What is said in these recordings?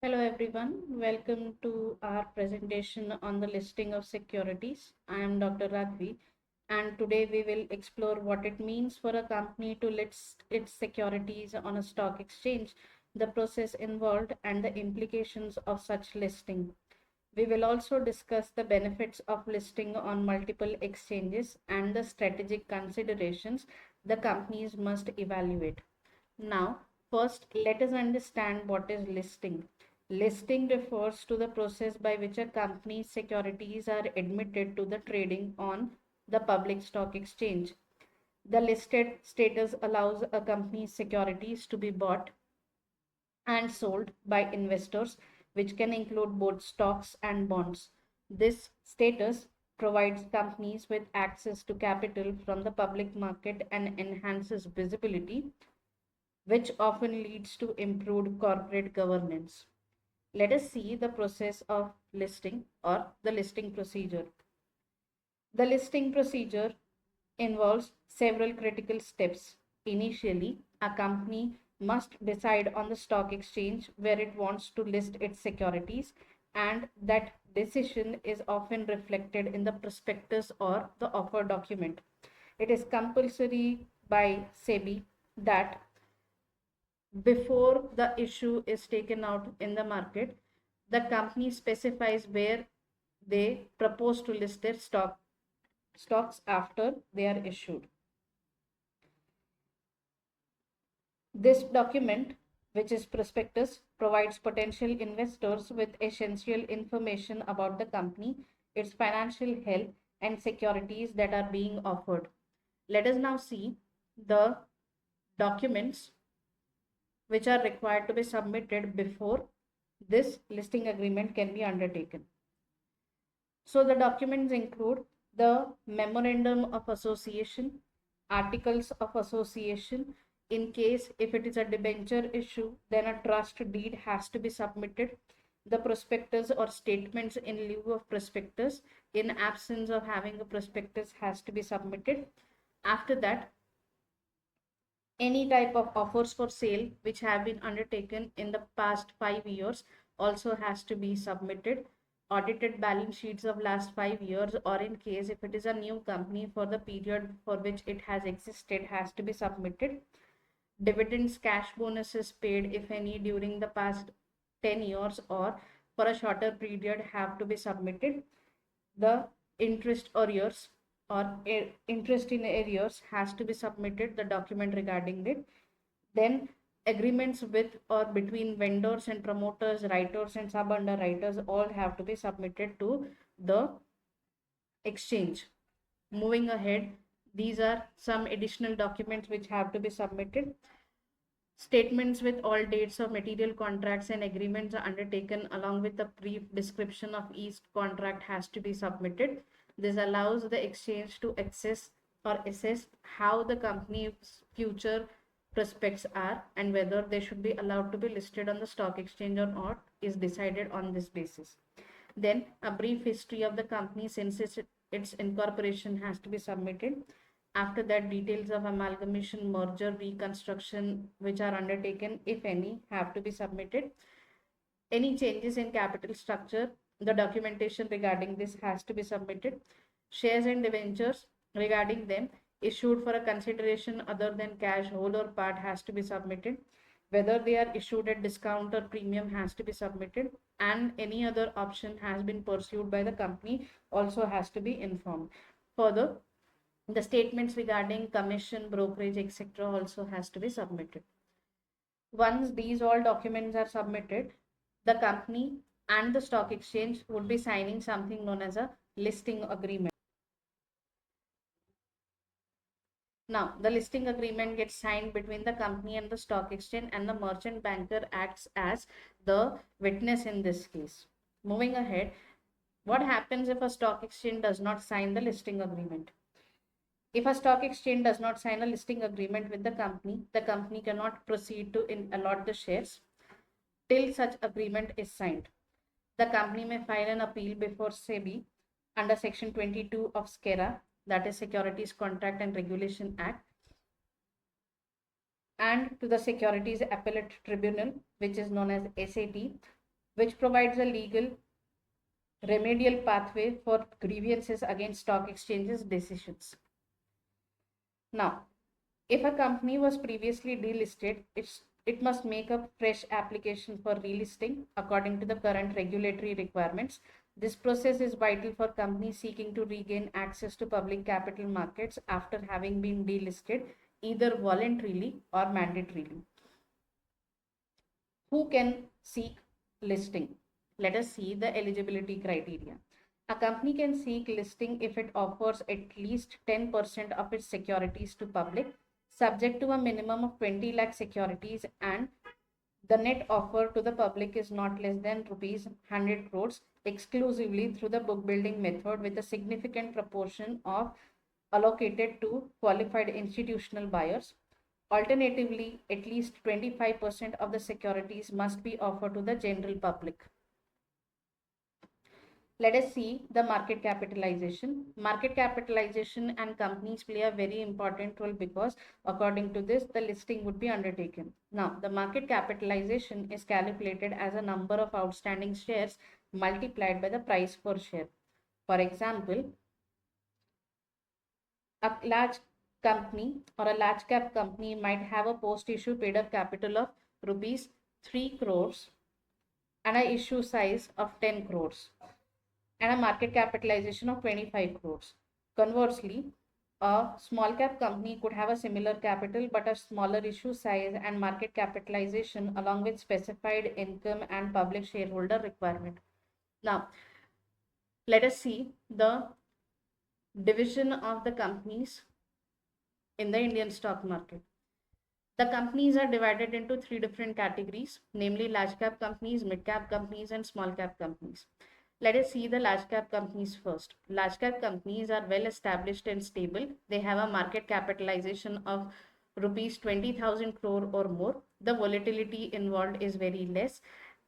Hello everyone, welcome to our presentation on the listing of securities. I am Dr. Radvi and today we will explore what it means for a company to list its securities on a stock exchange, the process involved and the implications of such listing. We will also discuss the benefits of listing on multiple exchanges and the strategic considerations the companies must evaluate. Now, first, let us understand what is listing. Listing refers to the process by which a company's securities are admitted to the trading on the public stock exchange. The listed status allows a company's securities to be bought and sold by investors, which can include both stocks and bonds. This status provides companies with access to capital from the public market and enhances visibility, which often leads to improved corporate governance. Let us see the process of listing or the listing procedure. The listing procedure involves several critical steps. Initially, a company must decide on the stock exchange where it wants to list its securities, and that decision is often reflected in the prospectus or the offer document. It is compulsory by SEBI that before the issue is taken out in the market, the company specifies where they propose to list their stocks after they are issued. This document, which is prospectus, provides potential investors with essential information about the company, its financial health, and securities that are being offered. Let us now see the documents which are required to be submitted before this listing agreement can be undertaken. So the documents include the memorandum of association, articles of association. In case if it is a debenture issue, then a trust deed has to be submitted. The prospectus or statements in lieu of prospectus, in absence of having a prospectus, has to be submitted. After that, any type of offers for sale which have been undertaken in the past 5 years also has to be submitted. Audited balance sheets of last 5 years, or in case if it is a new company, for the period for which it has existed, has to be submitted. Dividends, cash bonuses paid if any during the past 10 years or for a shorter period have to be submitted. The interest arrears or interest in arrears has to be submitted, the document regarding it. Then agreements with or between vendors and promoters, writers and sub underwriters all have to be submitted to the exchange. Moving ahead, these are some additional documents which have to be submitted. Statements with all dates of material contracts and agreements are undertaken along with a brief description of each contract has to be submitted. This allows the exchange to access or assess how the company's future prospects are and whether they should be allowed to be listed on the stock exchange or not is decided on this basis. Then a brief history of the company since its incorporation has to be submitted. After that, details of amalgamation, merger, reconstruction which are undertaken, if any, have to be submitted. Any changes in capital structure, the documentation regarding this has to be submitted. Shares and debentures regarding them issued for a consideration other than cash, whole or part, has to be submitted. Whether they are issued at discount or premium has to be submitted, and any other option has been pursued by the company also has to be informed. Further, the statements regarding commission, brokerage, etc. also has to be submitted. Once these all documents are submitted, the company and the stock exchange would be signing something known as a listing agreement. Now, the listing agreement gets signed between the company and the stock exchange, and the merchant banker acts as the witness in this case. Moving ahead, what happens if a stock exchange does not sign the listing agreement? If a stock exchange does not sign a listing agreement with the company cannot proceed to allot the shares till such agreement is signed. The company may file an appeal before SEBI under Section 22 of SCERA, that is Securities Contract and Regulation Act, and to the Securities Appellate Tribunal, which is known as SAT, which provides a legal remedial pathway for grievances against stock exchanges decisions. Now, if a company was previously delisted, it must make a fresh application for relisting according to the current regulatory requirements. This process is vital for companies seeking to regain access to public capital markets after having been delisted, either voluntarily or mandatorily. Who can seek listing? Let us see the eligibility criteria. A company can seek listing if it offers at least 10% of its securities to public, subject to a minimum of 20 lakh securities, and the net offer to the public is not less than rupees 100 crores exclusively through the book building method, with a significant proportion of allocated to qualified institutional buyers. Alternatively, at least 25% of the securities must be offered to the general public. Let us see the market capitalization. Market capitalization and companies play a very important role because according to this, the listing would be undertaken. Now, the market capitalization is calculated as a number of outstanding shares multiplied by the price per share. For example, a large company or a large cap company might have a post issue paid up capital of rupees 3 crores and a issue size of 10 crores and a market capitalization of 25 crores. Conversely, a small cap company could have a similar capital but a smaller issue size and market capitalization along with specified income and public shareholder requirement. Now, let us see the division of the companies in the Indian stock market. The companies are divided into three different categories, namely large cap companies, mid cap companies, and small cap companies. Let us see the large cap companies first. Large cap companies are well established and stable. They have a market capitalization of rupees 20,000 crore or more. The volatility involved is very less.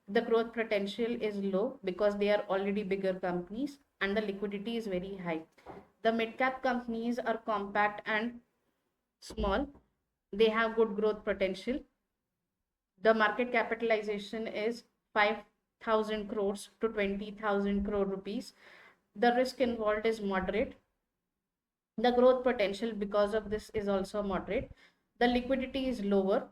The growth potential is low because they are already bigger companies, and the liquidity is very high. The mid cap companies are compact and small. They have good growth potential. The market capitalization is 5,000 crores to 20,000 crore rupees. The risk involved is moderate. The growth potential because of this is also moderate. The liquidity is lower,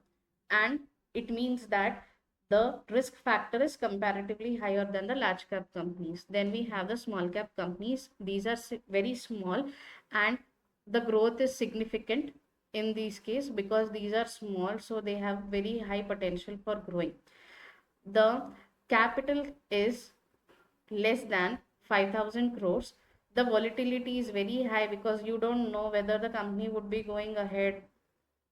and it means that the risk factor is comparatively higher than the large cap companies. Then we have the small cap companies. These are very small and the growth is significant in these case because these are small, so they have very high potential for growing. The capital is less than 5,000 crores. The volatility is very high because you don't know whether the company would be going ahead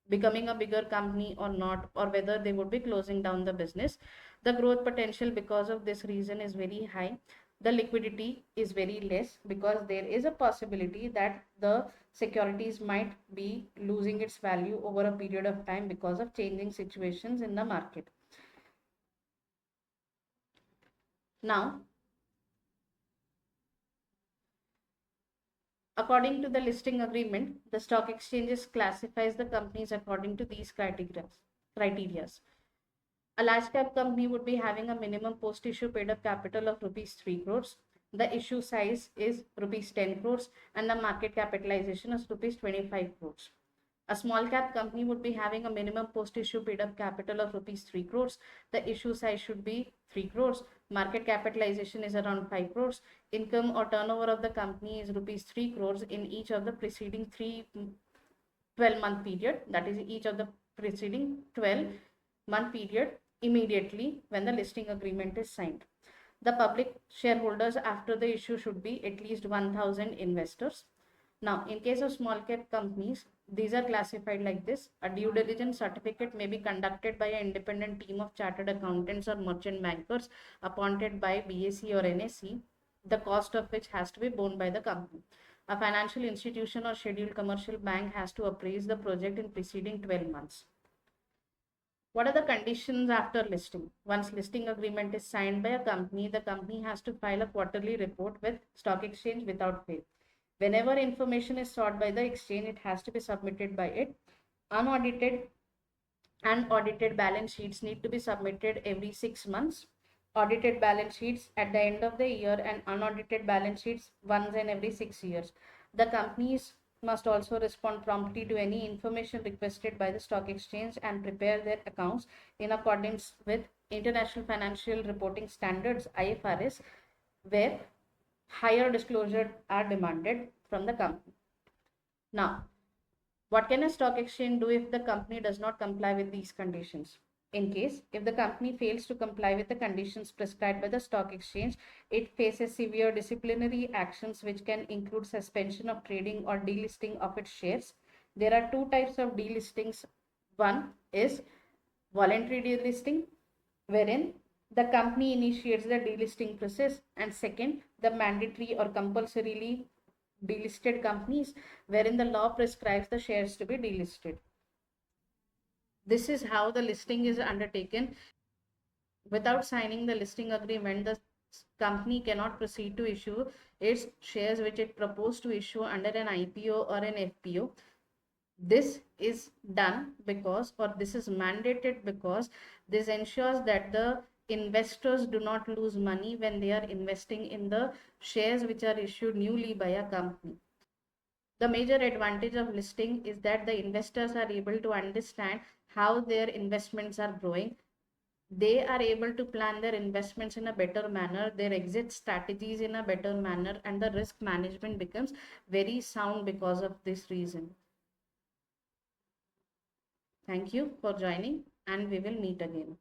becoming a bigger company or not, or whether they would be closing down the business. The growth potential because of this reason is very high. The liquidity is very less because there is a possibility that the securities might be losing its value over a period of time because of changing situations in the market. Now, according to the listing agreement, the stock exchanges classifies the companies according to these criteria. A large cap company would be having a minimum post issue paid up capital of rupees 3 crores. The issue size is rupees 10 crores and the market capitalization is rupees 25 crores. A small cap company would be having a minimum post issue paid up capital of rupees 3 crores. The issue size should be 3 crores. Market capitalization is around 5 crores. Income or turnover of the company is rupees 3 crores in each of the preceding 12-month period. That is each of the preceding 12-month period immediately when the listing agreement is signed. The public shareholders after the issue should be at least 1,000 investors. Now, in case of small cap companies, these are classified like this. A due diligence certificate may be conducted by an independent team of chartered accountants or merchant bankers appointed by BSE or NSE, the cost of which has to be borne by the company. A financial institution or scheduled commercial bank has to appraise the project in preceding 12 months. What are the conditions after listing? Once listing agreement is signed by a company, the company has to file a quarterly report with stock exchange without fail. Whenever information is sought by the exchange, it has to be submitted by it. Unaudited and audited balance sheets need to be submitted every 6 months. audited balance sheets at the end of the year and unaudited balance sheets once in every 6 years. The companies must also respond promptly to any information requested by the stock exchange and prepare their accounts in accordance with International Financial Reporting Standards IFRS, where higher disclosure are demanded from the company. Now, what can a stock exchange do if the company does not comply with these conditions? In case, if the company fails to comply with the conditions prescribed by the stock exchange, it faces severe disciplinary actions which can include suspension of trading or delisting of its shares. There are two types of delistings. One is voluntary delisting, wherein the company initiates the delisting process, and second, the mandatory or compulsorily delisted companies, wherein the law prescribes the shares to be delisted. This is how the listing is undertaken. Without signing the listing agreement, the company cannot proceed to issue its shares which it proposed to issue under an IPO or an FPO. This is done because, or this is mandated because, this ensures that the investors do not lose money when they are investing in the shares which are issued newly by a company. The major advantage of listing is that the investors are able to understand how their investments are growing. They are able to plan their investments in a better manner, their exit strategies in a better manner, and the risk management becomes very sound because of this reason. Thank you for joining, and we will meet again.